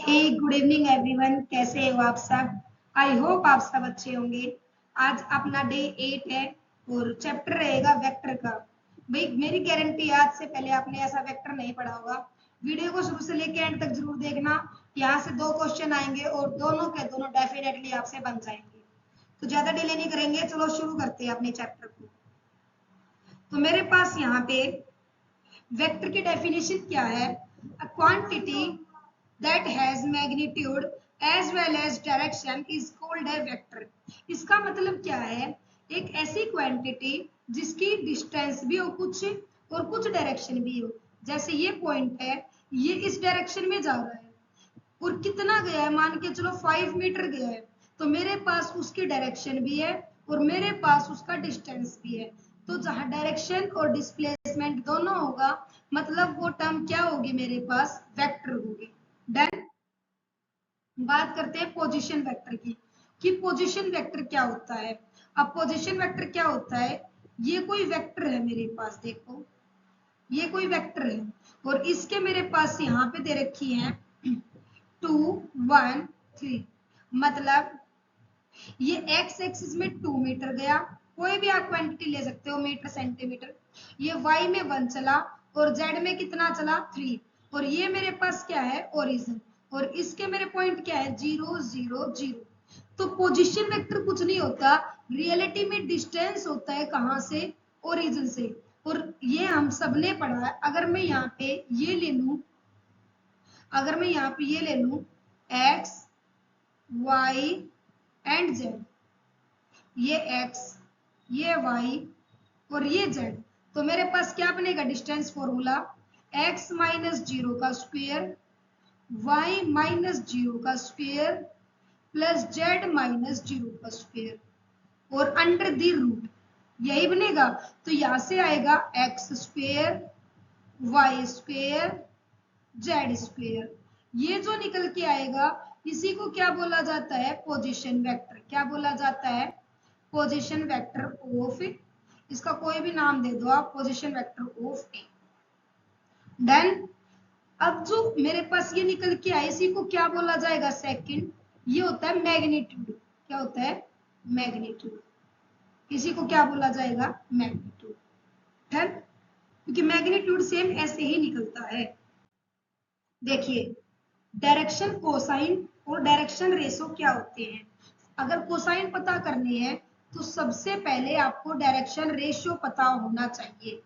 हे good evening everyone, कैसे हो आप सब। आई होप आप सब अच्छे होंगे। आज अपना डे 8 है और चैप्टर रहेगा वेक्टर का। भाई मेरी गारंटी है आज से पहले आपने ऐसा वेक्टर नहीं पढ़ा होगा। वीडियो को शुरू से लेकर एंड तक जरूर देखना। यहाँ से 2 क्वेश्चन आएंगे और दोनों के दोनों डेफिनेटली आपसे बन जाएंगे। तो ज्यादा डिले नहीं करेंगे, चलो शुरू करते हैं अपने चैप्टर को। तो मेरे पास यहाँ पे वेक्टर की डेफिनेशन क्या है। A quantity that has magnitude as well as direction is called a vector। इसका मतलब क्या है, एक ऐसी क्वांटिटी जिसकी डिस्टेंस भी हो कुछ और कुछ डायरेक्शन भी हो। जैसे ये पॉइंट है, ये इस डायरेक्शन में जा रहा है और कितना गया है, मान के चलो 5 मीटर गया है, तो मेरे पास उसकी डायरेक्शन भी है और मेरे पास उसका डिस्टेंस भी है। तो जहां डायरेक्शन और डिस्प्लेसमेंट दोनों होगा, मतलब वो टर्म क्या होगी, मेरे पास वेक्टर होगी। डन। बात करते हैं पोजीशन वेक्टर की कि पोजीशन वेक्टर क्या होता है। अब पोजीशन वेक्टर क्या होता है, ये कोई वेक्टर है मेरे पास, देखो ये कोई वेक्टर है और इसके मेरे पास यहाँ पे दे रखी है 2 1 3। मतलब ये एक्स एक्सिस में 2 मीटर गया, कोई भी आप क्वांटिटी ले सकते हो, मीटर सेंटीमीटर। ये वाई में 1 चला और जेड में कितना चला 3। और ये मेरे पास क्या है, ओरिजिन, और इसके मेरे पॉइंट क्या है 0 0 0। तो पोजीशन वेक्टर कुछ नहीं होता, रियलिटी में डिस्टेंस होता है, कहां से, ओरिजिन से। और ये हम सबने पढ़ा है। अगर मैं यहाँ पे ये ले लूं, अगर मैं यहाँ पे ये ले लूं एक्स वाई एंड जेड, ये x, ये y और ये z, तो मेरे पास क्या बनेगा डिस्टेंस फॉर्मूला, x माइनस 0 का स्क्वायर y माइनस 0 का स्क्वायर प्लस z माइनस 0 का स्क्वायर और अंडर द रूट, यही बनेगा। तो यहां से आएगा x square y square Z square. ये जो निकल के आएगा इसी को क्या बोला जाता है, पोजीशन वेक्टर। क्या बोला जाता है, पोजीशन वेक्टर ऑफ, इसका कोई भी नाम दे दो आप, position vector of A. Done. अब जो मेरे पास ये निकल के आए इसी को क्या बोला जाएगा, सेकंड, ये होता है मैग्नीट्यूड। क्या होता है, मैग्नीट्यूड। इसी को क्या बोला जाएगा, मैग्नीट्यूड। डन। क्योंकि मैग्नीट्यूड सेम ऐसे ही निकलता है। देखिए डायरेक्शन कोसाइन और डायरेक्शन रेशो क्या होते हैं। अगर कोसाइन पता करनी है तो सबसे पहले आपको डायरेक्शन रेशियो पता होना चाहिए।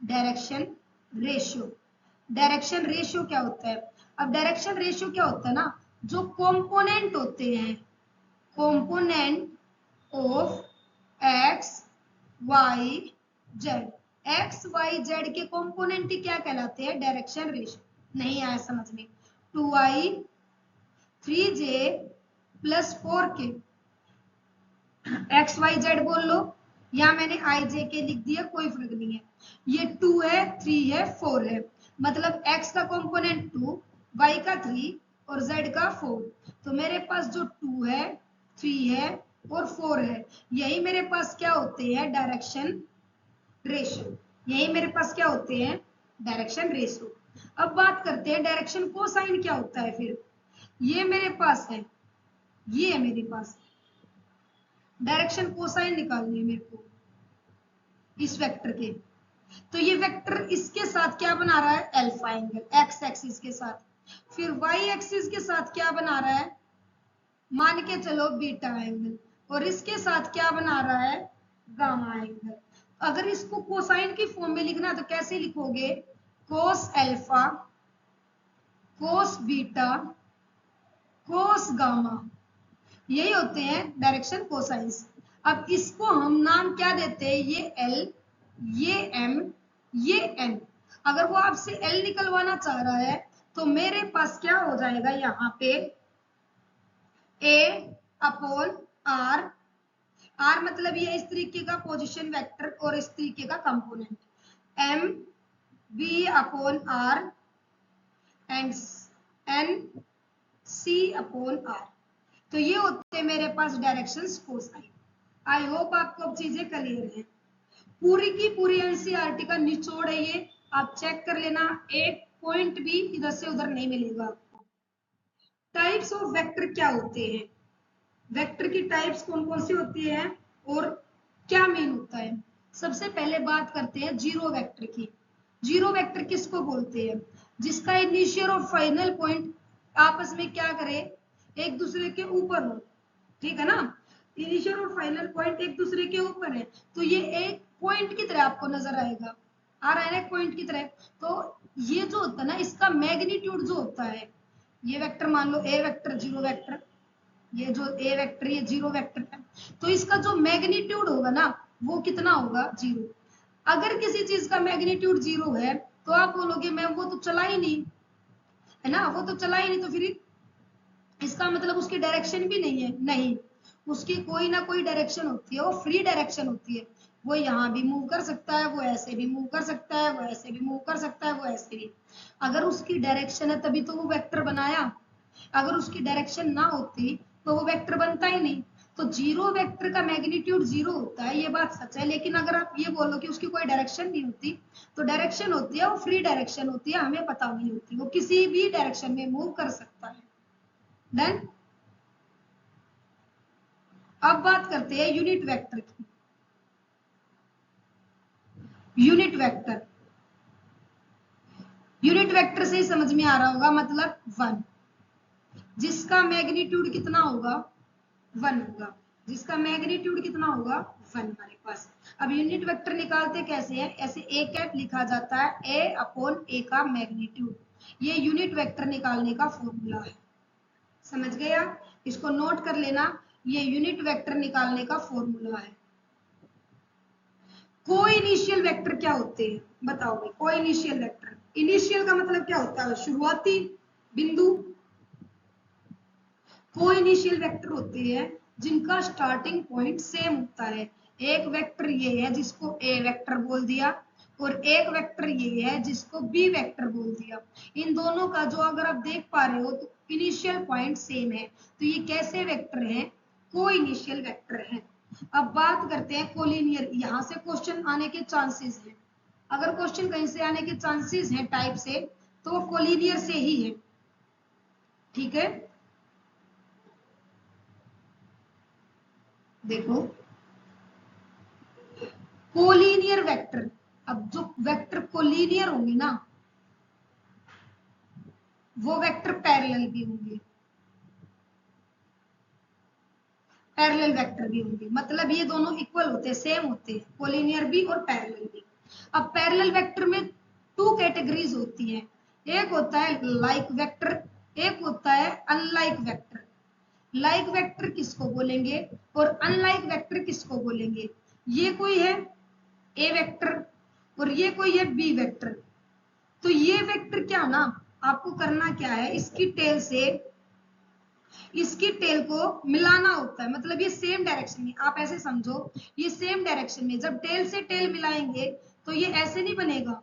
डायरेक्शन रेशियो, डायरेक्शन रेशियो क्या होता है। अब डायरेक्शन रेशियो क्या होता है ना, जो कंपोनेंट होते हैं, component of X Y Z, X Y Z के कंपोनेंट ही क्या कहलाते हैं, डायरेक्शन रेशियो। नहीं आया समझ में, 2i 3j plus 4k, x Y Z बोल लो, या मैंने आई जे के लिख दिया, कोई फर्क नहीं है। ये 2 है 3 है 4 है, मतलब x का कंपोनेंट 2, y का 3 और z का 4। तो मेरे पास जो 2 है 3 है और 4 है, यही मेरे पास क्या होते हैं, डायरेक्शन रेशियो। यही मेरे पास क्या होते हैं, डायरेक्शन रेशियो। अब बात करते हैं डायरेक्शन कोसाइन क्या होता है। फिर ये मेरे पास है, ये है मेरे पास, डायरेक्शन कोसाइन निकालनी है मेरे को इस वेक्टर के। तो ये वेक्टर इसके साथ क्या बना रहा है, अल्फा एंगल, एक्स एक्सिस के साथ। फिर वाई एक्सिस के साथ क्या बना रहा है, मान के चलो बीटा एंगल, और इसके साथ क्या बना रहा है, गामा एंगल। अगर इसको कोसाइन की फॉर्म में लिखना तो कैसे लिखोगे, cos alpha cos beta cos gamma, यही होते हैं डायरेक्शन कोसाइंस। अब इसको हम नाम क्या देते हैं, ये एल, ये एम, ये एन। अगर वो आपसे एल निकलवाना चाह रहा है तो मेरे पास क्या हो जाएगा, यहाँ पे ए अपॉन आर, आर मतलब ये इस तरीके का पोजीशन वेक्टर और इस तरीके का component, M B upon R and N C upon R. तो ये होते हैं मेरे पास डायरेक्शंस कोसाइन। आई होप आपको अब चीजें क्लियर हैं। पूरी की पूरी एनसीईआरटी का निचोड़ है ये, आप चेक कर लेना, एक पॉइंट भी इधर से उधर नहीं मिलेगा आपको। टाइप्स ऑफ वेक्टर क्या होते हैं, वेक्टर की टाइप्स कौन कौन सी होती है और क्या मीन होता है। सबसे पहले बात करते हैं जीरो वेक्टर की। जीरो वेक्टर किसको बोलते हैं, जिसका इनिशियल और फाइनल पॉइंट आपस में क्या करे, एक दूसरे के ऊपर हो, ठीक है ना। इनिशियल और फाइनल पॉइंट एक दूसरे के ऊपर है, तो ये एक पॉइंट की तरह आपको नजर आएगा, आ रहा है ना, एक पॉइंट की तरह। तो ये जो होता है ना, इसका मैग्नीट्यूड जो होता है, ये वेक्टर मान लो ए वेक्टर जीरो वेक्टर, ये जो ए वेक्टर ये जीरो वेक्टर है, तो इसका जो मैग्नीट्यूड होगा ना वो कितना होगा, जीरो। अगर किसी चीज का मैग्नीट्यूड जीरो है तो आप बोलोगे मैम वो तो चला ही नहीं, है ना, वो तो चला ही नहीं, तो फिर इसका मतलब उसकी डायरेक्शन भी नहीं है, नहीं, उसकी कोई ना कोई डायरेक्शन होती है, वो फ्री डायरेक्शन होती है। वो यहाँ भी मूव कर सकता है, वो ऐसे भी मूव कर सकता है, वो ऐसे भी मूव कर सकता है, वो ऐसे भी। अगर उसकी डायरेक्शन है तभी तो वो वेक्टर बनाया, अगर उसकी डायरेक्शन ना होती तो वो वेक्टर बनता ही नहीं। तो जीरो वेक्टर का मैग्नीट्यूड जीरो होता है, ये बात सच है, लेकिन अगर आप ये बोलो कि उसकी कोई डायरेक्शन नहीं होती, तो डायरेक्शन होती है, वो फ्री डायरेक्शन होती है, हमें पता नहीं होती, वो किसी भी डायरेक्शन में मूव कर सकता है। डन। अब बात करते हैं यूनिट वेक्टर की। यूनिट वेक्टर, यूनिट वेक्टर से ही समझ में आ रहा होगा, मतलब वन, जिसका मैग्नीट्यूड कितना होगा, वन होगा, जिसका मैग्नीट्यूड कितना होगा, वन हमारे पास। अब यूनिट वेक्टर निकालते कैसे हैं, ऐसे ए कैप लिखा जाता है, ए अपॉन ए का मैग्नीट्यूड, ये यूनिट वेक्टर निकालने का फॉर्मूला है, समझ गए आप, इसको नोट कर लेना, ये यूनिट वेक्टर निकालने का फॉर्मूला है। कोइनिशियल वेक्टर क्या होते हैं बताओगे, कोइनिशियल वेक्टर, इनिशियल का मतलब क्या होता है, शुरुआती बिंदु। कोइनिशियल वेक्टर होते हैं जिनका स्टार्टिंग पॉइंट सेम होता है। एक वेक्टर ये है जिसको ए वेक्टर बोल दिया, और एक वेक्टर ये है जिसको बी वेक्टर बोल दिया। इन दोनों का जो अगर आप देख पा रहे हो तो इनिशियल पॉइंट सेम है, तो ये कैसे वेक्टर हैं, कोइनिशियल वेक्टर हैं। अब बात करते हैं कोलिनियर, यहां से क्वेश्चन आने के चांसेस हैं, अगर क्वेश्चन कहीं से आने के चांसेस हैं टाइप से, तो वो कोलिनियर से ही है, ठीक है। देखो कोलिनियर वेक्टर, अब जो वेक्टर कोलिनियर होंगे ना वो वेक्टर पैरेलल भी होंगे, पैरेलल वेक्टर भी होंगे, मतलब ये दोनों इक्वल होते हैं, सेम होते हैं, कोलिनियर भी और पैरेलल भी। अब पैरेलल वेक्टर में टू कैटेगरीज होती हैं, एक होता है लाइक वेक्टर, एक होता है अनलाइक वेक्टर। लाइक वेक्टर किसको बोलेंगे और अनलाइक वेक्टर किसको बोलेंगे, ये कोई है ए वेक्टर और ये कोई है बी वेक्टर। तो ये वेक्टर क्या ना, आपको करना क्या है, इसकी टेल से इसकी टेल को मिलाना होता है, मतलब ये सेम डायरेक्शन में, आप ऐसे समझो ये सेम डायरेक्शन में, जब टेल से टेल मिलाएंगे तो ये ऐसे नहीं बनेगा,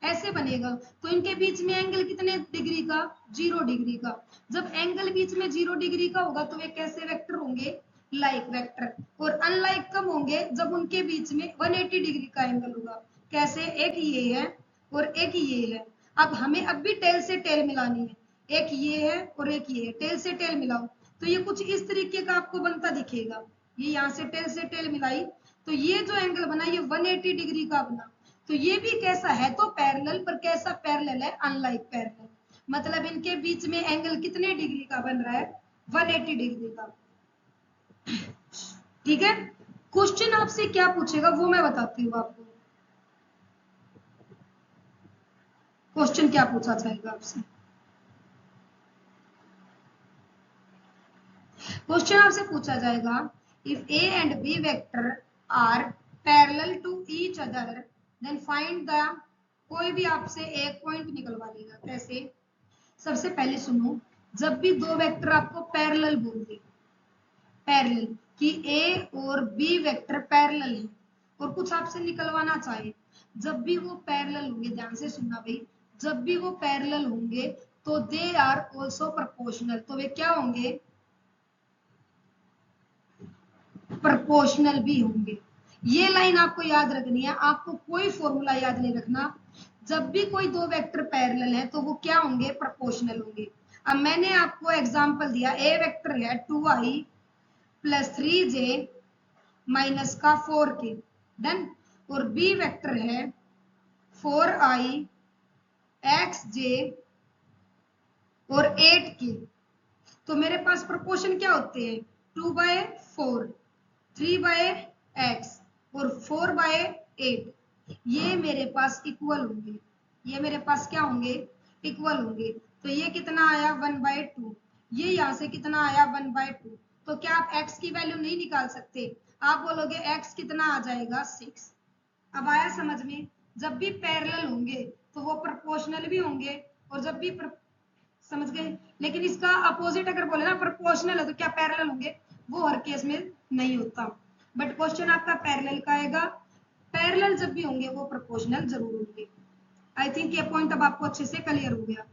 ऐसे बनेगा। तो इनके बीच में एंगल कितने डिग्री का, 0 डिग्री का। जब एंगल बीच में 0 डिग्री का होगा तो वे कैसे वेक्टर होंगे, लाइक वेक्टर। और अनलाइक कब होंगे, जब उनके बीच में 180 डिग्री का एंगल होगा, कैसे, एक ये है और एक ये है। अब हमें अब भी टेल से टेल मिलानी है, एक ये है और एक ये है, टेल से टेल मिलाओ तो ये कुछ इस तरीके का आपको बनता दिखेगा। ये यहाँ से टेल मिलाई तो ये जो एंगल बना ये 180 डिग्री का बना। तो ये भी कैसा है, तो पैरेलल, पर कैसा पैरेलल है, अनलाइक पैरेलल, मतलब इनके बीच में एंगल कितने डिग्री का बन रहा है, 180 डिग्री का, ठीक है। क्वेश्चन आपसे क्या पूछेगा वो मैं बताती हूँ आपको, क्वेश्चन क्या पूछा जाएगा आपसे। क्वेश्चन आपसे पूछा जाएगा if A and B vector are parallel to each other then find the, कोई भी आपसे एक पॉइंट निकलवा लेगा, कैसे। सबसे पहले सुनो, जब भी दो वेक्टर आपको पैरेलल बोल दे, पैरेलल कि ए और बी वेक्टर पैरेलल है और कुछ आपसे निकलवाना चाहे, जब भी वो पैरेलल होंगे, ध्यान से सुनना भाई, जब भी वो पैरेलल होंगे तो दे आर आल्सो प्रोपोर्शनल, तो वे क्या होंगे, प्रोपोर्शनल भी होंगे। ये लाइन आपको याद रखनी है, आपको कोई फॉर्मूला याद नहीं रखना, जब भी कोई दो वेक्टर पैरेलल है तो वो क्या होंगे, प्रोपोर्शनल होंगे। अब मैंने आपको एग्जांपल दिया, ए वेक्टर है 2i प्लस 3j माइनस का 4k, डन। और बी वेक्टर है 4i xj और 8k। तो मेरे पास प्रोपोर्शन क्या होते हैं, 2/4, 3/x और 4/8। ये मेरे पास इक्वल होंगे, ये मेरे पास क्या होंगे, इक्वल होंगे। तो ये कितना आया 1/2, ये यहां से कितना आया 1/2। तो क्या आप x की वैल्यू नहीं निकाल सकते, आप बोलोगे x कितना आ जाएगा 6। अब आया समझ में, जब भी पैरेलल होंगे तो वो प्रोपोर्शनल भी होंगे, और जब भी समझ गए। लेकिन इसका अपोजिट अगर बोले ना प्रोपोर्शनल है तो क्या पैरेलल होंगे, वो हर केस में नहीं होता। बट क्वेश्चन आपका पैरेलल का आएगा, पैरेलल जब भी होंगे वो प्रोपोर्शनल जरूर होंगे। आई थिंक ये पॉइंट अब आपको अच्छे से क्लियर हो गया।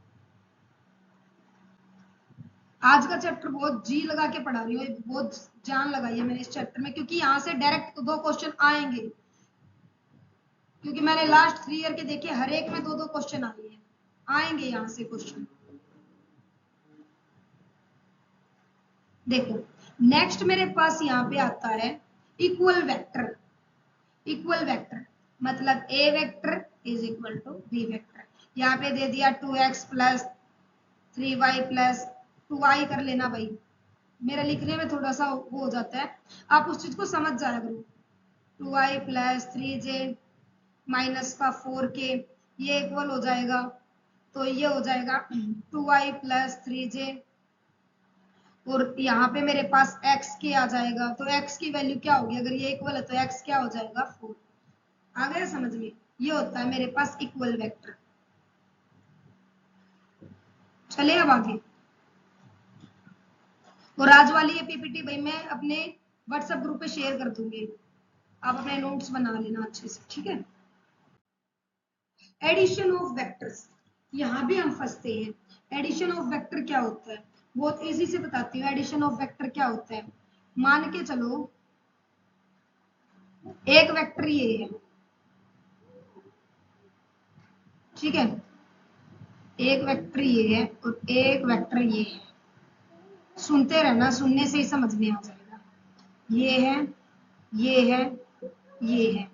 आज का चैप्टर बहुत जी लगा के पढ़ा रही हूँ, बहुत जान लगाई है मैंने इस चैप्टर में, क्योंकि यहाँ से डायरेक्ट 2 क्वेश्चन आएंगे। क्योंकि मैंने लास्ट 3 ईयर के देखे, हर एक में 2-2 क्वेश्चन आए हैं, आएंगे यहाँ से क्वेश्चन। देखो नेक्स्ट मेरे पास यहाँ पे आता है इक्वल वेक्टर। इक्वल वेक्टर मतलब A vector is equal to B vector. यहाँ पे दे दिया 2x plus 3y plus 2y कर लेना भाई, मेरा लिखने में थोड़ा सा वो हो जाता है, आप उस चीज को समझ जाया करो। 2y प्लस 3j माइनस का 4k, ये इक्वल हो जाएगा, तो ये हो जाएगा 2y प्लस 3j, और यहाँ पे मेरे पास x के आ जाएगा, तो x की वैल्यू क्या होगी, अगर ये इक्वल है तो x क्या हो जाएगा 4। आ गया समझ में, ये होता है मेरे पास इक्वल वेक्टर। चले अब आगे। और आज वाली ये पीपीटी भाई मैं अपने व्हाट्सएप ग्रुप पे शेयर कर दूंगी, आप अपने नोट्स बना लेना अच्छे से, ठीक है। एडिशन ऑफ वेक्टर्स, यहाँ भी हम फंसते हैं। एडिशन ऑफ वेक्टर क्या होता है, बहुत इजी से बताती हूँ। एडिशन ऑफ वेक्टर क्या होता है, मान के चलो एक वेक्टर ये है, ठीक है, एक वेक्टर ये है और एक वेक्टर ये है। सुनते रहना, सुनने से ही समझ में आ जाएगा। ये है, ये है, ये है,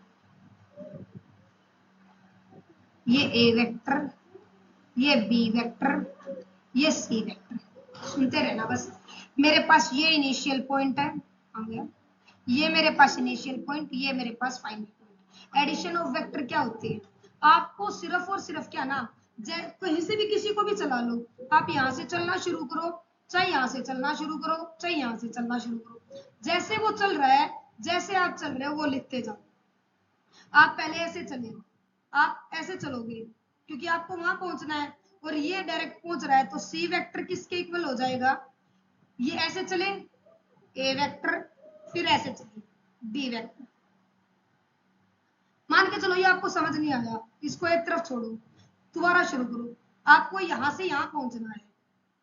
ये ए वेक्टर, ये बी वेक्टर, ये सी वेक्टर। सुनते रहना बस। मेरे पास ये इनिशियल पॉइंट है, आ गया, ये मेरे पास इनिशियल पॉइंट, ये मेरे पास final point. Addition of vector क्या होती है, आपको सिर्फ और सिर्फ क्या ना, कहीं से भी किसी को भी चला लो, आप यहाँ से चलना शुरू करो, चाहे यहाँ से चलना शुरू करो, चाहे यहाँ से चलना शुरू करो, जैसे वो चल रहा है, जैसे आप चल रहे हो वो लिखते जाओ। आप पहले ऐसे चले, आप ऐसे चलोगे क्योंकि आपको वहां पहुंचना है, और ये डायरेक्ट पहुंच रहा है, तो सी वेक्टर किसके इक्वल हो जाएगा, ये ऐसे चले ए वेक्टर, फिर ऐसे चले बी वेक्टर। मान के चलो ये आपको समझ नहीं आया, इसको एक तरफ छोड़ो, दोबारा शुरू करो। आपको यहां से यहां पहुंचना है,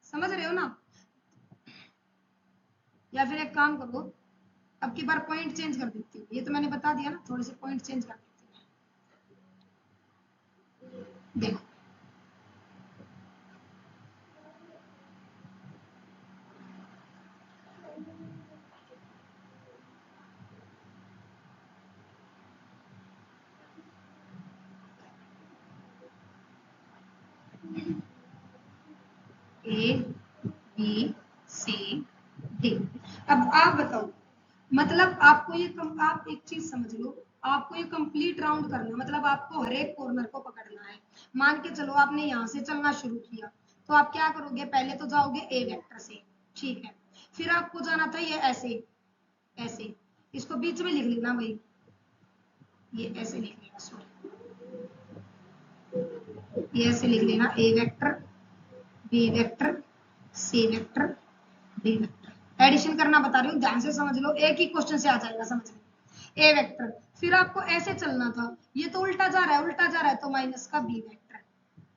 समझ रहे हो ना। या फिर एक काम करो, अब की बार पॉइंट चेंज कर देती हूँ, ये तो मैंने बता दिया ना, थोड़े से पॉइंट चेंज कर देती हूँ। देखो ए बी सी डी। अब आप बताओ, मतलब आपको ये आप एक चीज समझ लो, आपको ये कंप्लीट राउंड करना, मतलब आपको हर एक कॉर्नर को पकड़ना है। मान के चलो आपने यहाँ से चलना शुरू किया, तो आप क्या करोगे, पहले तो जाओगे ए वेक्टर से, ठीक है, फिर आपको जाना था ये ऐसे, ऐसे, इसको बीच में लिख लेना भाई, ये ऐसे लिख लेना, सॉरी, ये ऐसे लिख लेना, ए vector, B vector, C vector, D vector. Addition करना बता रही हूँ, ध्यान से समझ लो, एक ही क्वेश्चन से आ जाएगा समझ में। ए वेक्टर, फिर आपको ऐसे चलना था, ये तो उल्टा जा रहा है, उल्टा जा रहा है, तो माइनस का बी वेक्टर,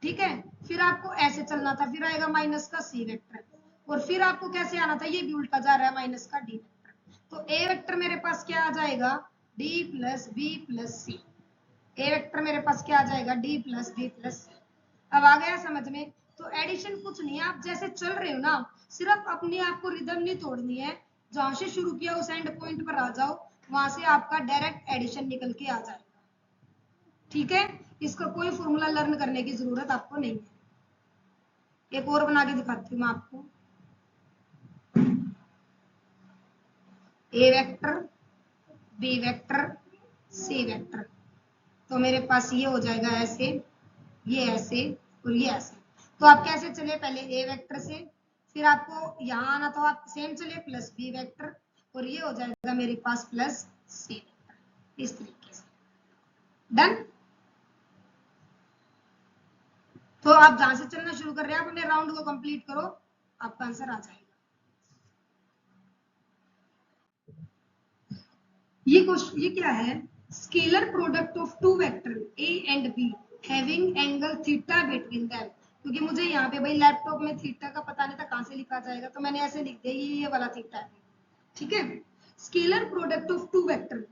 ठीक है। फिर आपको ऐसे चलना था, फिर आएगा माइनस का सी वेक्टर, और फिर आपको कैसे आना था, ये भी उल्टा जा रहा है, माइनस का डी वेक्टर। तो ए वेक्टर मेरे पास क्या आ जाएगा, डी प्लस बी प्लस सी। ए वेक्टर मेरे पास क्या आ जाएगा, डी प्लस बी प्लस सी। अब आ गया समझ में, तो एडिशन कुछ नहीं है, आप जैसे चल रहे हो ना, सिर्फ अपने आप को रिदम नहीं तोड़नी है, जहां से शुरू किया उस एंड पॉइंट पर आ जाओ, वहां से आपका डायरेक्ट एडिशन निकल के आ जाएगा। ठीक है, इसका कोई फॉर्मूला लर्न करने की जरूरत आपको नहीं है। एक और बना के दिखाती हूँ मैं आपको, ए vector, B vector, C vector. तो मेरे पास ये हो जाएगा ऐसे, ये ऐसे और ये ऐसे। तो आप कैसे चले, पहले ए वेक्टर से, फिर आपको यहाँ आना तो आप सेम चले प्लस बी वेक्टर, और ये हो जाएगा मेरे पास प्लस सी वेक्टर, इस तरीके से। डन। तो आप जहां से चलना शुरू कर रहे हैं, आप अपने राउंड को कंप्लीट करो, आपका आंसर आ जाएगा। ये क्या है, scalar product of two vector A and B having angle theta between them. क्योंकि मुझे यहाँ पे भाई लैपटॉप में थीटा का पता नहीं था कहां से लिखा जाएगा, तो मैंने ऐसे लिख दिया ये वाला थीटा है। ठीक है, scalar product of two vector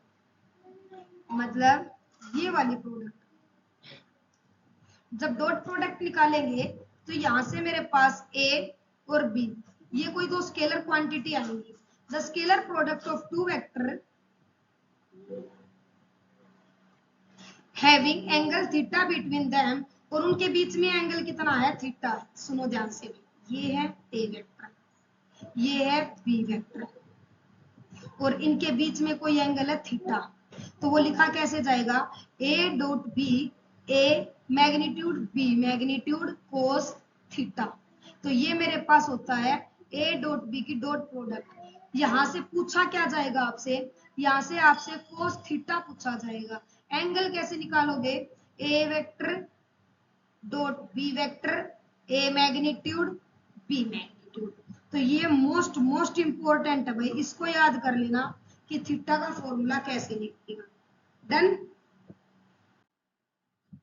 मतलब ये वाली प्रोडक्ट, जब डॉट प्रोडक्ट निकालेंगे तो यहां से मेरे पास ए और बी, ये कोई दो स्केलर क्वांटिटी आएंगी। The scalar product of two vector having angle theta between them, और उनके बीच में एंगल कितना है, थीटा। सुनो ध्यान से, ये है ए वेक्टर, ये है बी वेक्टर, और इनके बीच में कोई एंगल है थीटा। तो वो लिखा कैसे जाएगा, A dot B, A magnitude B magnitude cos theta. तो ये मेरे पास होता है ए डॉट बी की डॉट प्रोडक्ट। यहां से पूछा क्या जाएगा आपसे, यहां से आपसे कोस थीटा पूछा जाएगा। एंगल कैसे निकालोगे, ए वेक्टर डॉट बी वेक्टर, ए मैग्नीट्यूड बी मैग्नीट्यूड। तो ये मोस्ट इंपॉर्टेंट है भाई, इसको याद कर लेना कि थीटा का फॉर्मूला कैसे निकलेगा। डन।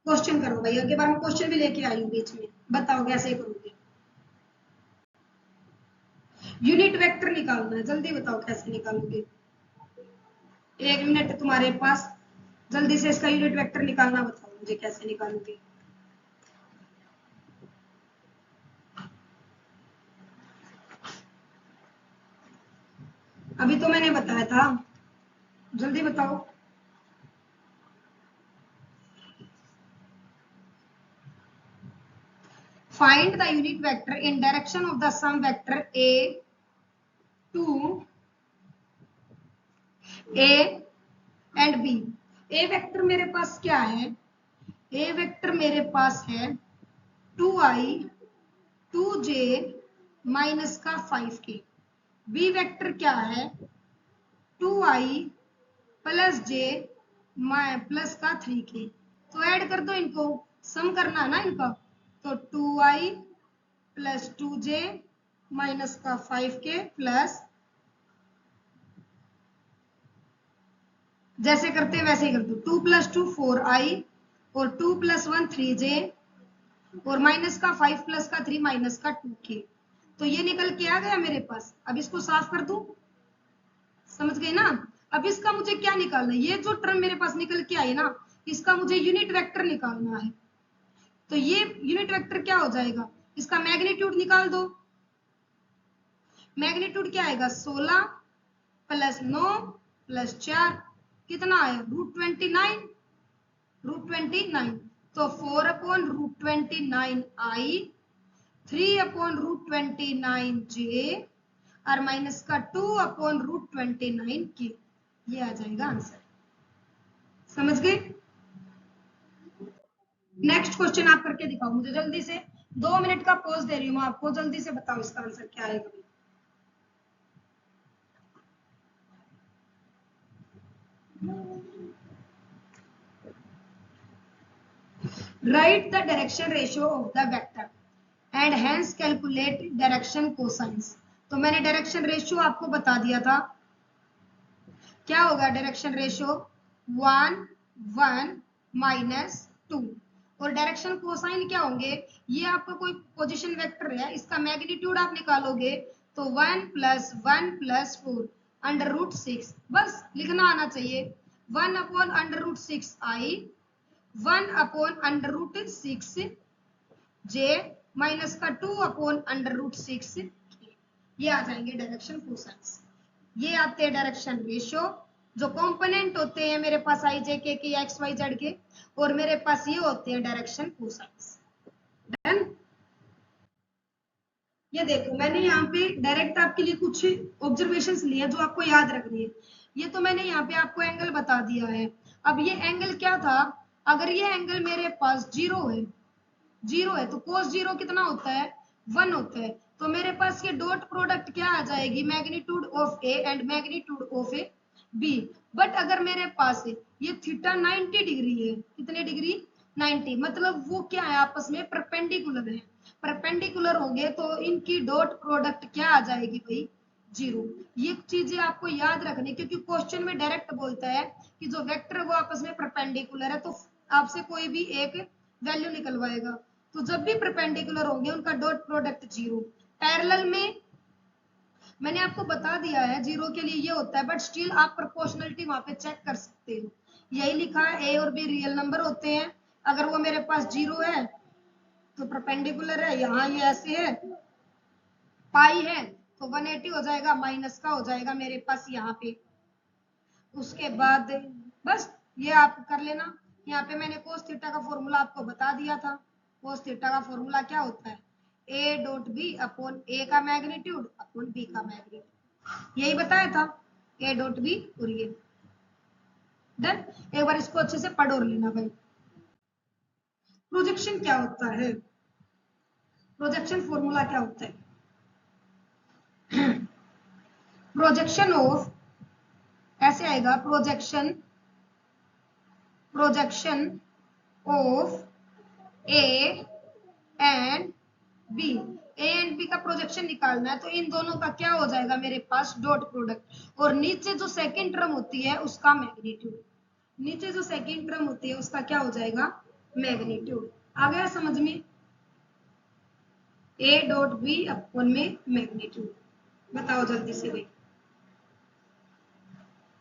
क्वेश्चन करो भाई, अगली बार मैं क्वेश्चन भी लेके आई हूँ बीच में, बताओ कैसे करोगे। यूनिट वेक्टर निकालना है, जल्दी बताओ कैसे निकालोगे। 1 मिनट तुम्हारे पास, जल्दी से इसका यूनिट वेक्टर निकालना बताओ मुझे कैसे निकालोगे। अभी तो मैंने बताया था, जल्दी बताओ। Find the unit vector in direction of the sum vector a to a and b। a vector मेरे पास क्या है, a वेक्टर मेरे पास है 2i 2j माइनस का 5k। b वेक्टर क्या है 2i प्लस j प्लस का 3k। तो ऐड कर दो इनको, सम करना है ना इनका। तो 2i प्लस 2j माइनस का 5k प्लस, जैसे करते हैं वैसे ही कर दो, 2 प्लस 2 4i और 2 प्लस 1 3j और माइनस का 5 प्लस का 3 माइनस का 2k। तो ये निकल के आ गया मेरे पास। अब इसको साफ कर दूं, समझ गए ना। अब इसका मुझे क्या निकालना है, ये जो टर्म मेरे पास निकल के आई ना, इसका मुझे यूनिट वेक्टर निकालना है। तो ये यूनिट वेक्टर क्या हो जाएगा, इसका मैग्नीट्यूड निकाल दो। मैग्नीट्यूड क्या आएगा 16 प्लस 9 प्लस 4, कितना आया √29, √29। तो 4/√29 आई, 3/√29 जे और माइनस का 2/√29 के। ये आ जाएगा आंसर। समझ गए। नेक्स्ट क्वेश्चन आप करके दिखाओ मुझे जल्दी से, 2 मिनट का पॉज दे रही हूँ मैं आपको, जल्दी से बताओ इसका आंसर क्या आएगा। Write the direction ratio of the vector and hence calculate direction cosines। तो मैंने डायरेक्शन रेशियो आपको बता दिया था, क्या होगा डायरेक्शन रेशियो 1 1 माइनस 2। और डायरेक्शन कोसाइन क्या होंगे, ये आपका कोई पोजीशन वेक्टर है, इसका मैग्नीट्यूड आप निकालोगे तो 1 प्लस 1 प्लस 4 √6। बस लिखना आना चाहिए, 1/√6 आई, 1/√6 जे माइनस का 2/√6, ये आ जाएंगे डायरेक्शन कोसाइंस। ये आते हैं डायरेक्शन रेशियो, जो कंपोनेंट होते हैं मेरे पास आई जे के एक्स वाई जेड के, और मेरे पास ये होते हैं डायरेक्शन कोसाइंस। डन। ये देखो मैंने यहाँ पे डायरेक्ट आपके लिए कुछ ऑब्जर्वेशंस लिए जो आपको याद रखनी है। ये तो मैंने यहाँ पे आपको एंगल बता दिया है। अब ये एंगल क्या था, अगर ये एंगल मेरे पास जीरो है तो कोस जीरो कितना होता है, 1 होता है। तो मेरे पास ये डॉट प्रोडक्ट क्या आ जाएगी, magnitude of A and magnitude of A B. But अगर मेरे पास ये थीटा 90 डिग्री है, कितने डिग्री, 90, मतलब वो क्या है, आपस में परपेंडिकुलर है। परपेंडिकुलर हो गए तो इनकी डॉट प्रोडक्ट क्या आ जाएगी भाई, 0। ये चीजें आपको याद रखनी, क्योंकि क्वेश्चन में डायरेक्ट बोलता है कि जो वेक्टर वो आपस में परपेंडिकुलर है, तो आपसे कोई भी एक वैल्यू निकलवाएगा। तो जब भी परपेंडिकुलर होंगे उनका डॉट प्रोडक्ट 0। पैरेलल में मैंने आपको बता दिया है 0 के लिए ये होता है, बट स्टिल आप प्रोपोर्शनलिटी वहां पे चेक कर सकते हो। यही लिखा है, ए और बी रियल नंबर होते हैं, अगर वो मेरे पास 0 है तो परपेंडिकुलर है, यहाँ ये ऐसे है, पाई है तो 180 हो जाएगा, माइनस का हो जाएगा मेरे पास यहाँ पे। उसके बाद बस ये आप कर लेना। यहाँ पे मैंने कोस थीटा का फॉर्मूला आपको बता दिया था। कोस थीटा का फॉर्मूला क्या होता है, ए डॉट बी अपॉन ए का मैग्नीट्यूड अपॉन बी का मैग्नीट्यूड, यही बताया था, ए डॉट बी और ये। डन। एक बार इसको अच्छे से पढ़ और लेना भाई। प्रोजेक्शन क्या होता है, प्रोजेक्शन फॉर्मूला क्या होता है, प्रोजेक्शन ऑफ, ऐसे आएगा, projection of A and B. A and B का प्रोजेक्शन निकालना है, तो इन दोनों का क्या हो जाएगा मेरे पास, डॉट प्रोडक्ट, और नीचे जो सेकंड टर्म होती है उसका मैग्नीट्यूड, नीचे जो सेकंड टर्म होती है उसका क्या हो जाएगा, मैग्नीट्यूड। आ गया समझ में, ए डॉट बी अपन में मैग्नीट्यूड। बताओ जल्दी से भाई,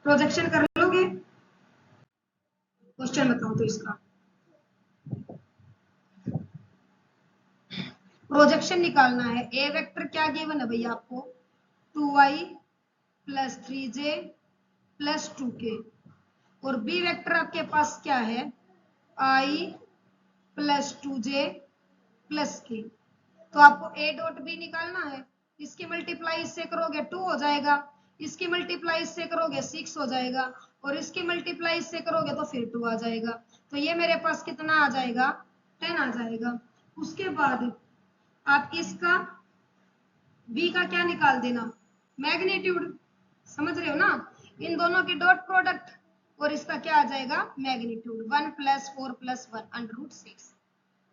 प्रोजेक्शन कर लोगे, क्वेश्चन बताओ तो इसका। प्रोजेक्शन निकालना है, ए वेक्टर क्या गिवन है भैया आपको, 2y plus 3j plus 2k, और बी वेक्टर आपके पास क्या है, i plus 2j plus k। तो आपको a डॉट बी निकालना है, इसकी मल्टीप्लाई इससे करोगे 2 हो जाएगा, इसकी मल्टीप्लाई इससे करोगे 6 हो जाएगा, और इसकी मल्टीप्लाई इससे करोगे तो फिर 2 आ जाएगा। तो ये मेरे पास कितना आ जाएगा, 10 आ जाएगा। उसके बाद आप इसका b का क्या निकाल देना, मैग्नीट्यूड, समझ रहे हो ना, इन दोनों की डॉट प्रोडक्ट, और इसका क्या आ जाएगा, मैग्नीट्यूड, 1 + 4 + 1 √6।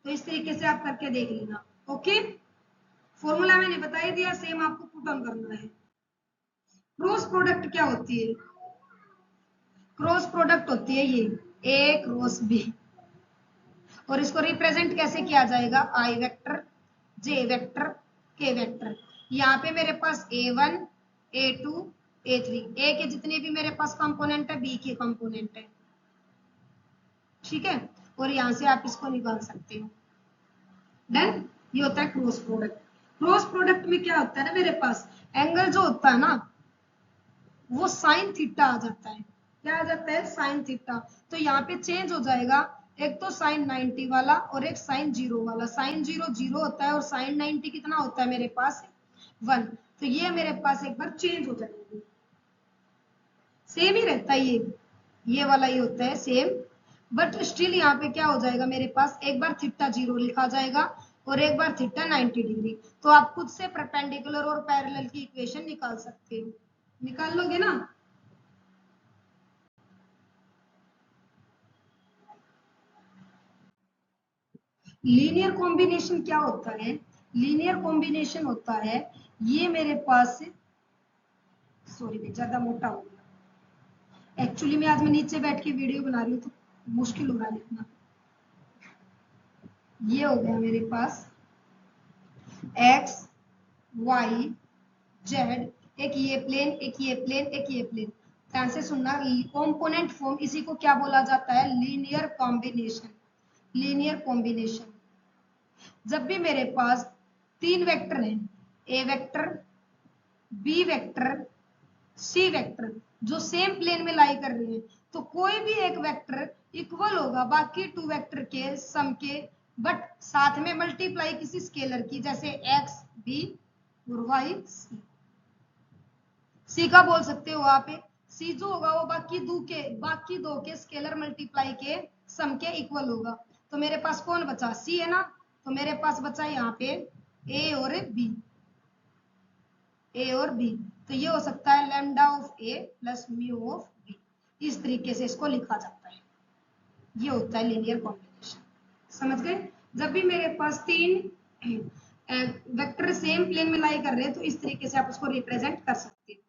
तो इस तरीके से आप करके देख लेना। ओके, फॉर्मूला मैंने बता ही दिया, सेम आपको पुट ऑन करना है। क्रॉस प्रोडक्ट क्या होती है, क्रॉस प्रोडक्ट होती है ये a क्रॉस b, और इसको रिप्रेजेंट कैसे किया जाएगा, i vector, j vector, k vector. यहाँ पे मेरे पास a1 a2 a3, a के जितने भी मेरे पास कंपोनेंट है b के कंपोनेंट है, ठीक है, और यहाँ से आप इसको निकाल सकते हो। डन। ये होता है क्रॉस प्रोडक्ट। क्रॉस प्रोडक्ट में क्या होता है ना, मेरे पास एंगल जो होता है ना वो साइन थीटा आ जाता है, क्या आ जाता है, साइन थीटा। तो यहाँ पे चेंज हो जाएगा, एक तो साइन 90 वाला और एक साइन 0 वाला। साइन 0 0 होता है और साइन 90 कितना होता है मेरे पास, 1। तो ये मेरे पास एक बार चेंज हो जाएगा, सेम ही रहता है, ये वाला ही होता है सेम, बट स्टिल यहाँ पे क्या हो जाएगा मेरे पास, एक बार थीटा 0 लिखा जाएगा और एक बार थीटा 90 डिग्री। तो आप खुद से परपेंडिकुलर और पैरेलल की इक्वेशन निकाल सकते हो, निकाल लोगे ना। लीनियर कॉम्बिनेशन क्या होता है, लीनियर कॉम्बिनेशन होता है, ये मेरे पास, सॉरी ज्यादा मोटा हो गया, एक्चुअली में आज मैं नीचे बैठ के वीडियो बना रही हूँ तो मुश्किल हो रहा है लिखना। ये हो गया मेरे पास x y z, एक ये प्लेन एक ये प्लेन एक ये प्लेन। ध्यान से सुनना, कंपोनेंट फॉर्म, इसी को क्या बोला जाता है, लीनियर कॉम्बिनेशन, लीनियर कॉम्बिनेशन। जब भी मेरे पास 3 वेक्टर हैं, ए vector, B vector, C vector, जो सेम प्लेन में लाई कर रहे हैं, तो कोई भी एक वेक्टर इक्वल होगा बाकी 2 वेक्टर के सम के, बट साथ में मल्टीप्लाई किसी स्केलर की, जैसे एक्स बी और वाई सी। सी का बोल सकते हो आप, सी जो होगा वो बाकी दो के स्केलर मल्टीप्लाई के सम के इक्वल होगा। तो मेरे पास कौन बचा, सी है ना, तो मेरे पास बचा यहाँ पे ए और बी, ए और बी। तो ये हो सकता है lambda of A plus mu of B, इस तरीके से इसको लिखा जाता है। ये होता है लीनियर कॉम्बिनेशन, समझ गए। जब भी मेरे पास 3 वेक्टर सेम प्लेन में लाई कर रहे हैं, तो इस तरीके से आप उसको रिप्रेजेंट कर सकते हैं।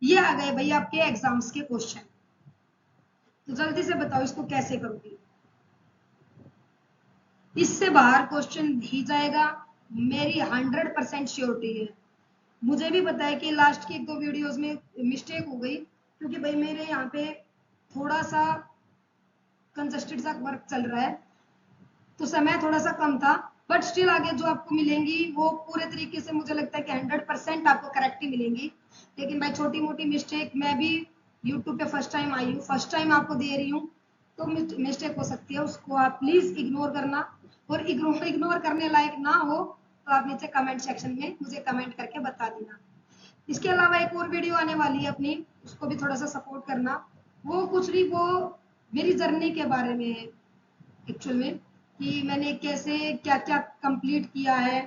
ये आ गए भाई आपके एग्जाम्स के क्वेश्चन। तो जल्दी से बताओ इसको कैसे करोगे। इससे बाहर क्वेश्चन ही जाएगा, मेरी 100% श्योरिटी है। मुझे भी पता है कि लास्ट की 1-2 वीडियोस में मिस्टेक हो गई, क्योंकि भाई मेरे यहाँ पे थोड़ा सा कंजस्टेड सा वर्क चल रहा है, तो समय थोड़ा सा कम था, बट स्टिल आगे जो आपको मिलेंगी वो पूरे तरीके से मुझे लगता है कि 100% आपको करेक्ट ही मिलेंगी। लेकिन भाई छोटी मोटी मिस्टेक, मैं भी यूट्यूब पे फर्स्ट टाइम आई हूँ, फर्स्ट टाइम आपको दे रही हूँ, तो मिस्टेक हो सकती है, उसको आप प्लीज इग्नोर करना। और इग्नोर करने लायक ना हो तो आप नीचे कमेंट सेक्शन में मुझे कमेंट करके बता देना। इसके अलावा एक और वीडियो आने वाली है अपनी, उसको भी थोड़ा सा सपोर्ट करना। वो कुछ नहीं, वो मेरी जर्नी के बारे में है एक्चुअल में, कि मैंने कैसे क्या क्या कंप्लीट किया है,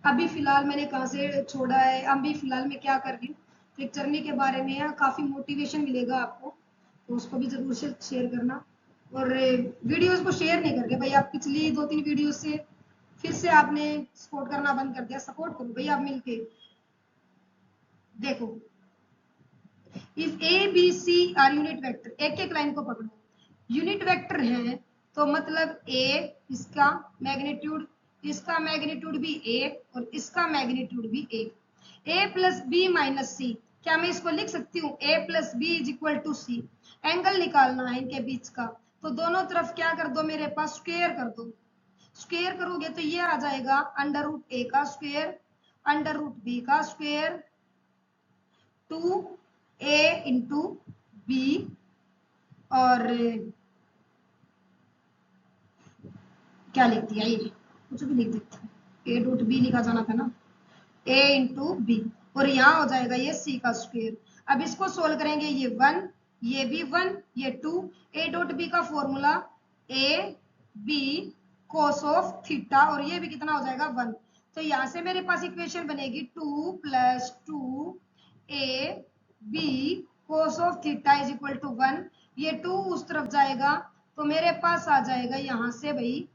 अभी फिलहाल मैंने कहाँ से छोड़ा है, अभी फिलहाल मैं क्या कर रही हूँ। तो एक जर्नी के बारे में है, काफी मोटिवेशन मिलेगा आपको, तो उसको भी जरूर से शेयर करना। और वीडियोस को शेयर नहीं करके भाई, आप पिछली 2-3 वीडियो से फिर से आपने सपोर्ट करना बंद कर दिया। सपोर्ट करो भाई आप मिलके। देखो, if A B C are unit vector, एक एक लाइन को पकड़ो, यूनिट वेक्टर है तो मतलब ए, इसका मैग्नीट्यूड भी एक और इसका मैग्नीट्यूड भी एक। A plus B minus C, क्या मैं इसको लिख सकती हूँ A plus B is equal to C. Angle निकालना है इनके बीच का, तो दोनों तरफ क्या कर दो, मेरे पास स्क्वायर कर दो। स्क्वायर करोगे तो ये आ जाएगा अंडर रूट ए का स्क्वायर अंडर रूट बी का स्क्वायर 2a इंटू बी, और क्या लिख दिया, ये कुछ भी लिख देता, a रूट बी लिखा जाना था ना, a इंटू बी, और यहाँ हो जाएगा ये c का स्क्वायर। अब इसको सोल्व करेंगे, ये 1, ये भी 1, ये 2, a डॉट बी का formula a b cos of theta, और ये भी कितना हो जाएगा 1। तो यहाँ से मेरे पास इक्वेशन बनेगी 2 + 2a b cos of theta is equal to 1। ये 2 उस तरफ जाएगा तो मेरे पास आ जाएगा यहाँ से भाई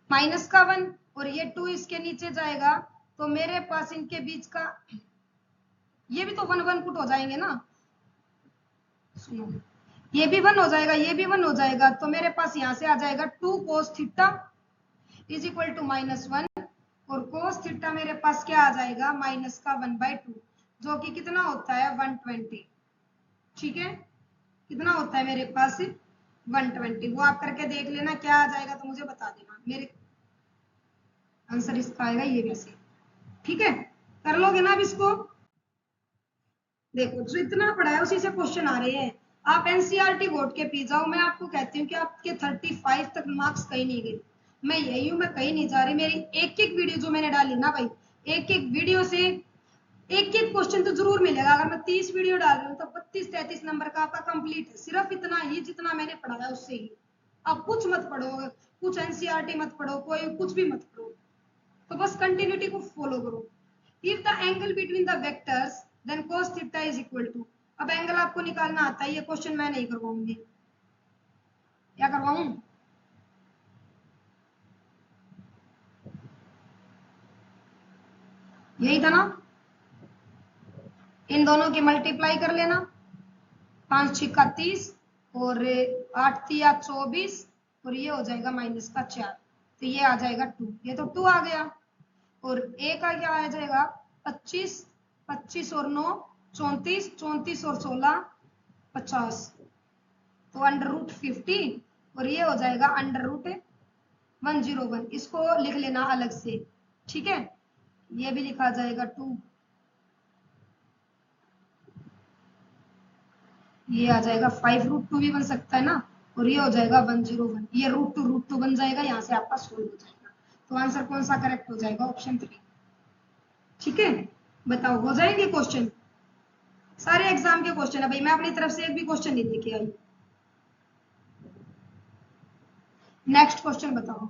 माइनस का 1, और ये 2 इसके नीचे जाएगा तो मेरे पास इनके बीच का, ये भी तो 1 1 पुट हो जाएंगे ना, सुनो, ये भी 1 हो जाएगा, ये भी 1 हो जाएगा, तो मेरे पास यहाँ से आ जाएगा 2 cos theta is equal to -1, और cos थीटा मेरे पास क्या आ जाएगा माइनस का 1/2, जो कि कितना होता है 120। ठीक है, कितना होता है मेरे पास 120, वो आप करके देख लेना क्या आ जाएगा, तो मुझे बता देना। मेरे आंसर इसका आएगा ये वैसे। ठीक है, कर लोगे ना अब इसको। देखो जो इतना पढ़ा है उसी से क्वेश्चन आ रहे हैं। आप एनसीईआरटी बोर्ड के पी जाओ, मैं आपको कहती हूँ कि आपके 35 तक मार्क्स कहीं नहीं गए। मैं यही हूँ, मैं कहीं नहीं जा रही। मेरी एक एक वीडियो जो मैंने डाली ना भाई, एक एक वीडियो से एक एक क्वेश्चन तो जरूर मिलेगा। अगर मैं 30 वीडियो डाल रही हूँ तो 32-33 नंबर का आपका कंप्लीट है, सिर्फ इतना ही जितना मैंने पढ़ाया उससे ही। आप कुछ मत पढ़ो, कुछ एनसीईआरटी मत पढ़ो, कोई कुछ भी मत पढ़ो, तो बस कंटिन्यूटी को फॉलो करो। If the angle between the vectors then cos theta is equal to, अब एंगल आपको निकालना आता है, ये क्वेश्चन मैं नहीं करवाऊंगी, क्या करवाऊं, यही था ना, इन दोनों की मल्टीप्लाई कर लेना, 5 छिक्का 30 और 8 तिया 24, और ये हो जाएगा माइनस का 4, तो ये आ जाएगा 2, ये तो 2 आ गया, और a का क्या आ जाएगा 25, 25 और 9 34, 34 और 16 50, तो अंडर रूट 50, और ये हो जाएगा अंडर रूट 101, इसको लिख लेना अलग से, ठीक है। ये भी लिखा जाएगा 2, ये आ जाएगा 5√2 भी बन सकता है ना, और ये हो जाएगा 101, ये √2 बन जाएगा, यहाँ से आपका सोल्व हो जाएगा। तो आंसर कौन सा करेक्ट हो जाएगा? ऑप्शन 3, ठीक है। बताओ हो जाएंगे क्वेश्चन? सारे एग्जाम के क्वेश्चन है भाई, मैं अपनी तरफ से एक भी क्वेश्चन नहीं लेके आई। नेक्स्ट क्वेश्चन बताओ।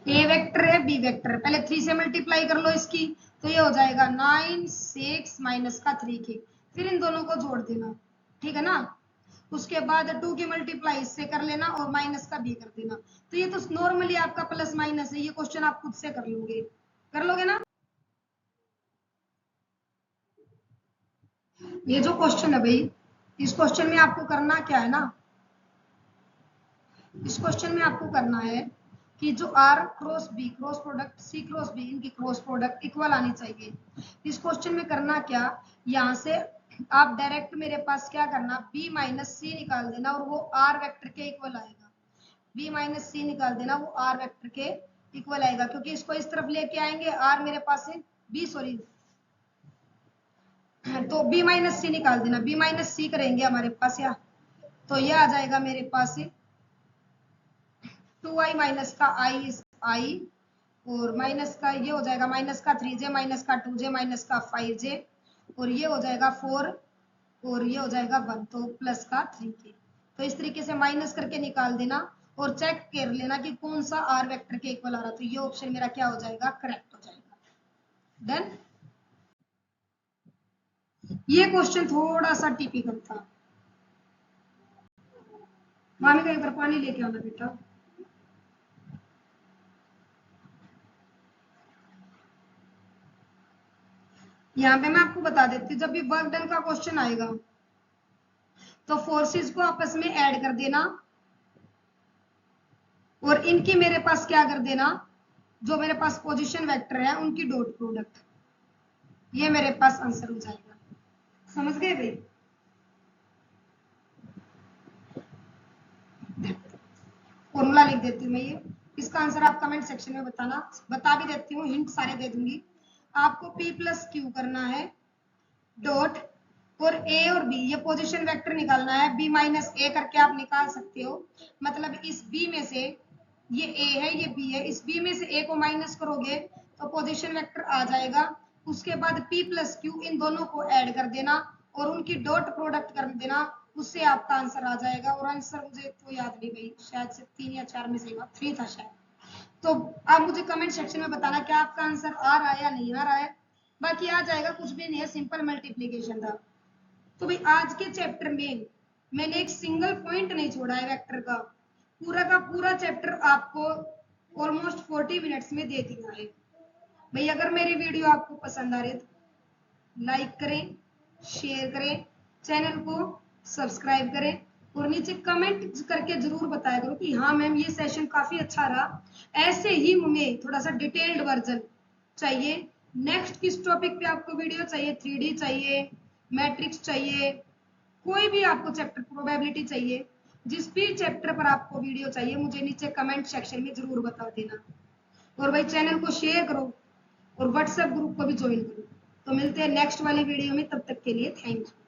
ए वेक्टर है, बी वेक्टर, पहले 3 से मल्टीप्लाई कर लो इसकी, तो ये हो जाएगा 9 6 माइनस का 3k, फिर इन दोनों को जोड़ देना, ठीक है ना। उसके बाद 2 की मल्टीप्लाई इससे कर लेना और माइनस का भी कर देना। तो ये तो नॉर्मली आपका प्लस माइनस है, ये क्वेश्चन आप खुद से कर लोगे, कर लोगे ना। ये जो क्वेश्चन है भाई, इस क्वेश्चन में आपको करना क्या है ना, इस क्वेश्चन में आपको करना है कि जो R cross B cross product C cross B, इनकी क्रॉस प्रोडक्ट इक्वल आनी चाहिए। इस क्वेश्चन में करना क्या, यहाँ से आप डायरेक्ट मेरे पास क्या करना, B माइनस C निकाल देना और वो R वेक्टर के इक्वल आएगा। B माइनस C निकाल देना, वो R वेक्टर के इक्वल आएगा, क्योंकि इसको इस तरफ लेके आएंगे, R मेरे पास है B, सॉरी, तो B माइनस C निकाल देना, B माइनस C करेंगे हमारे पास, या तो ये आ जाएगा मेरे पास 2i माइनस का i और माइनस का ये हो जाएगा माइनस का 3j माइनस का 2j माइनस का 5j, और ये हो जाएगा 4 और ये हो जाएगा 1, तो प्लस का 3k। तो इस तरीके से माइनस करके निकाल देना और चेक कर लेना कि कौन सा r वेक्टर के इक्वल आ रहा, तो ये ऑप्शन मेरा क्या हो जाएगा? करेक्ट हो जाएगा। डन। ये क्वेश्चन थोड़ा सा टिपिकल था। मामी का एक बार पानी लेके आना बेटा। यहाँ पे मैं आपको बता देती हूँ, जब भी वर्क डन का क्वेश्चन आएगा तो फोर्सेस को आपस में ऐड कर देना और इनकी मेरे पास क्या कर देना, जो मेरे पास पोजीशन वेक्टर है उनकी डॉट प्रोडक्ट, ये मेरे पास आंसर हो जाएगा। समझ गए भाई? फॉर्मूला लिख देती हूँ मैं, ये इसका आंसर आप कमेंट सेक्शन में बताना, बता भी देती हूँ, हिंट सारे दे दूंगी। आपको P प्लस क्यू करना है डॉट, और A और B ये पोजीशन वेक्टर निकालना है, B माइनस ए करके आप निकाल सकते हो। मतलब इस B में से ये A है, ये B है, इस B में से A को माइनस करोगे तो पोजीशन वेक्टर आ जाएगा। उसके बाद P प्लस क्यू इन दोनों को ऐड कर देना और उनकी डॉट प्रोडक्ट कर देना, उससे आपका आंसर आ जाएगा। और आंसर मुझे तो याद नहीं भाई, शायद से 3 या 4 में से 3 था शायद। तो आप मुझे कमेंट सेक्शन में बताना क्या आपका आंसर आ रहा है या नहीं आ रहा है। बाकी आ जाएगा, कुछ भी नहीं है, सिंपल मल्टीप्लीकेशन था। तो भाई आज के चैप्टर में मैंने एक सिंगल पॉइंट नहीं छोड़ा है वेक्टर का पूरा चैप्टर आपको ऑलमोस्ट 40 मिनट्स में दे दिया है। भाई अगर मेरी वीडियो आपको पसंद आ रही तो लाइक करें, शेयर करें, चैनल को सब्सक्राइब करें और नीचे कमेंट करके जरूर बताया करो कि हाँ मैम ये सेशन काफी अच्छा रहा। ऐसे ही हमें थोड़ा सा डिटेल्ड वर्जन चाहिए। नेक्स्ट किस टॉपिक पे आपको वीडियो चाहिए? 3D चाहिए, मैट्रिक्स चाहिए, कोई भी आपको चैप्टर, प्रोबेबिलिटी चाहिए, जिस भी चैप्टर पर आपको वीडियो चाहिए मुझे नीचे कमेंट सेक्शन में जरूर बता देना। और भाई चैनल को शेयर करो और व्हाट्सएप ग्रुप को भी ज्वाइन करो। तो मिलते हैं नेक्स्ट वाली वीडियो में, तब तक के लिए थैंक यू।